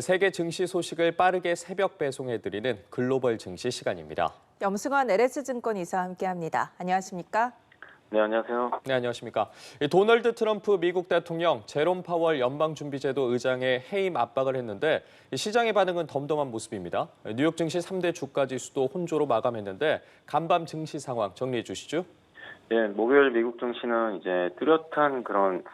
세계 증시 소식을 빠르게 새벽 배송해드리는 글로벌 증시 시간입니다. 염승환 LS증권 이사 함께합니다. 안녕하십니까? 네, 안녕하세요. 네, 안녕하십니까. 도널드 트럼프 미국 대통령, 제롬 파월 연방준비제도 의장의 해임 압박을 했는데 시장의 반응은 덤덤한 모습입니다. 뉴욕 증시 3대 주가 지수도 혼조로 마감했는데 간밤 증시 상황 정리해 주시죠. 예, 목요일 미국 증시는 이제 뚜렷한 그런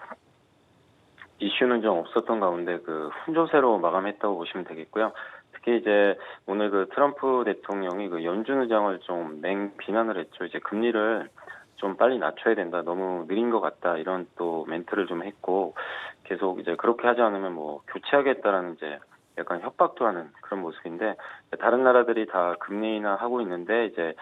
이슈는 좀 없었던 가운데 그 혼조세로 마감했다고 보시면 되겠고요. 특히 이제 오늘 그 트럼프 대통령이 그 연준 의장을 좀 비난을 했죠. 이제 금리를 좀 빨리 낮춰야 된다. 너무 느린 것 같다. 이런 또 멘트를 좀 했고 계속 이제 그렇게 하지 않으면 뭐 교체하겠다라는 이제 약간 협박도 하는 그런 모습인데 다른 나라들이 다 금리 인하 하고 있는데 이제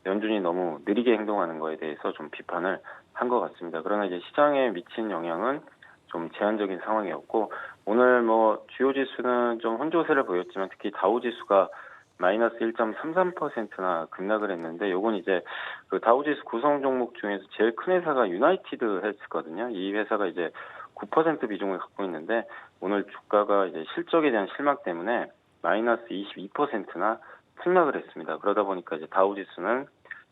연준이 너무 느리게 행동하는 거에 대해서 좀 비판을 한 것 같습니다. 그러나 이제 시장에 미친 영향은 좀 제한적인 상황이었고 오늘 뭐 주요 지수는 좀 혼조세를 보였지만 특히 다우 지수가 마이너스 1.33%나 급락을 했는데 요건 이제 그 다우 지수 구성 종목 중에서 제일 큰 회사가 유나이티드 헬스거든요. 이 회사가 이제 9% 비중을 갖고 있는데 오늘 주가가 이제 실적에 대한 실망 때문에 마이너스 22%나 폭락을 했습니다. 그러다 보니까 이제 다우 지수는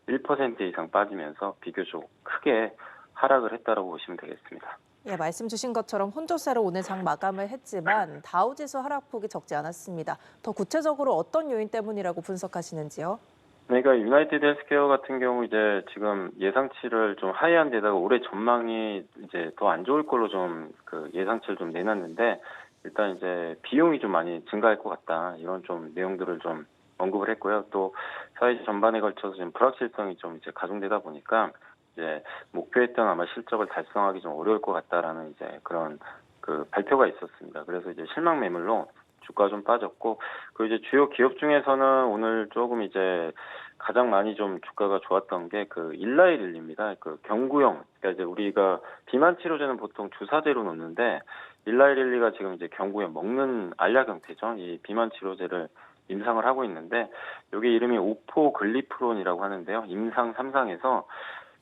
1% 이상 빠지면서 비교적 크게 하락을 했다라고 보시면 되겠습니다. 예, 말씀 주신 것처럼 혼조세로 오늘 장 마감을 했지만 다우지수 하락폭이 적지 않았습니다. 더 구체적으로 어떤 요인 때문이라고 분석하시는지요? 그러니까 유나이티드 헬스케어 같은 경우 이제 지금 예상치를 좀 하회한 데다가 올해 전망이 이제 더 안 좋을 걸로 좀 그 예상치를 좀 내놨는데 일단 이제 비용이 좀 많이 증가할 것 같다 이런 좀 내용들을 좀 언급을 했고요. 또 사회 전반에 걸쳐서 지금 불확실성이 좀 이제 가중되다 보니까 이제 목표했던 아마 실적을 달성하기 좀 어려울 것 같다라는 이제 그런 그 발표가 있었습니다. 그래서 이제 실망 매물로 주가 좀 빠졌고 그 이제 주요 기업 중에서는 오늘 조금 이제 가장 많이 좀 주가가 좋았던 게 그 일라이릴리입니다. 그 경구용 그러니까 이제 우리가 비만 치료제는 보통 주사제로 놓는데 일라이릴리가 지금 이제 경구용 먹는 알약 형태죠. 이 비만 치료제를 임상을 하고 있는데 여기 이름이 오포글리프론이라고 하는데요. 임상 3상에서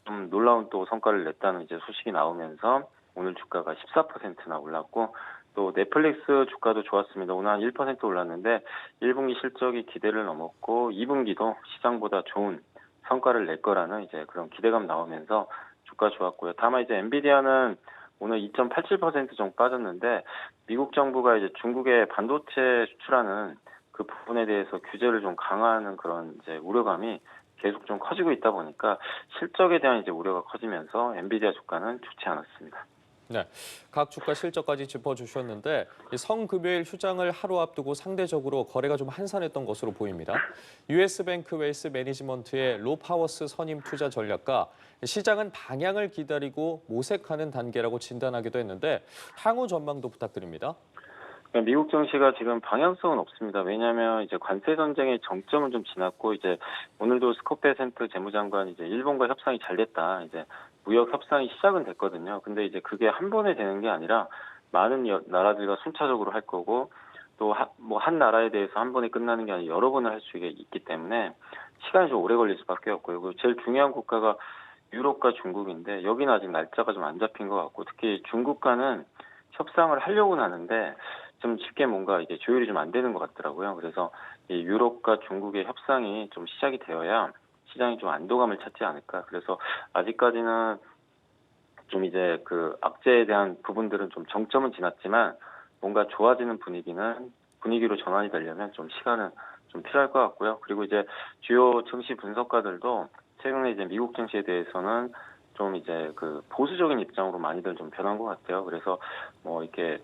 좀 놀라운 또 성과를 냈다는 이제 소식이 나오면서 오늘 주가가 14%나 올랐고 또 넷플릭스 주가도 좋았습니다. 오늘 한 1% 올랐는데 1분기 실적이 기대를 넘었고 2분기도 시장보다 좋은 성과를 낼 거라는 이제 그런 기대감 나오면서 주가 좋았고요. 다만 이제 엔비디아는 오늘 2.87% 정도 빠졌는데 미국 정부가 이제 중국에 반도체 수출하는 그 부분에 대해서 규제를 좀 강화하는 그런 이제 우려감이 계속 좀 커지고 있다 보니까 실적에 대한 이제 우려가 커지면서 엔비디아 주가는 좋지 않았습니다. 네, 각 주가 실적까지 짚어주셨는데 성금요일 휴장을 하루 앞두고 상대적으로 거래가 좀 한산했던 것으로 보입니다. 유에스뱅크 웨alth 매니지먼트의 로파워스 선임 투자 전략과 시장은 방향을 기다리고 모색하는 단계라고 진단하기도 했는데 향후 전망도 부탁드립니다. 미국 증시가 지금 방향성은 없습니다. 왜냐하면 이제 관세 전쟁의 정점은 좀 지났고 이제 오늘도 스콧 베센트 재무장관이 이제 일본과 협상이 잘 됐다. 이제 무역 협상이 시작은 됐거든요. 근데 이제 그게 한 번에 되는 게 아니라 많은 나라들과 순차적으로 할 거고 또 뭐 한 나라에 대해서 한 번에 끝나는 게 아니라 여러 번을 할 수 있기 때문에 시간이 좀 오래 걸릴 수밖에 없고요. 그리고 제일 중요한 국가가 유럽과 중국인데 여기는 아직 날짜가 좀 안 잡힌 것 같고 특히 중국과는 협상을 하려고는 하는데 좀 쉽게 뭔가 이게 조율이 좀 안 되는 것 같더라고요. 그래서 이 유럽과 중국의 협상이 좀 시작이 되어야 시장이 좀 안도감을 찾지 않을까. 그래서 아직까지는 좀 이제 그 악재에 대한 부분들은 좀 정점은 지났지만 뭔가 좋아지는 분위기로 전환이 되려면 좀 시간은 좀 필요할 것 같고요. 그리고 이제 주요 증시 분석가들도 최근에 이제 미국 증시에 대해서는 좀 이제 그 보수적인 입장으로 많이들 좀 변한 것 같아요. 그래서 뭐 이렇게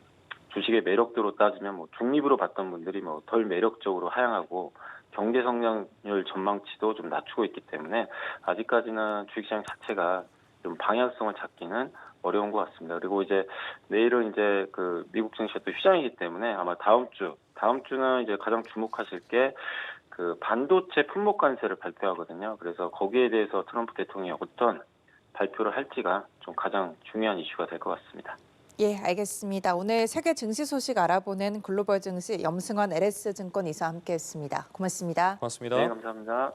주식의 매력도로 따지면 뭐 중립으로 봤던 분들이 뭐 덜 매력적으로 하향하고 경제 성장률 전망치도 좀 낮추고 있기 때문에 아직까지는 주식시장 자체가 좀 방향성을 잡기는 어려운 것 같습니다. 그리고 이제 내일은 이제 그 미국 증시가 또 휴장이기 때문에 아마 다음 주는 이제 가장 주목하실 게 그 반도체 품목 관세를 발표하거든요. 그래서 거기에 대해서 트럼프 대통령이 어떤 발표를 할지가 좀 가장 중요한 이슈가 될 것 같습니다. 예, 알겠습니다. 오늘 세계 증시 소식 알아보는 글로벌 증시 염승환 LS증권 이사 함께했습니다. 고맙습니다. 고맙습니다. 네, 감사합니다.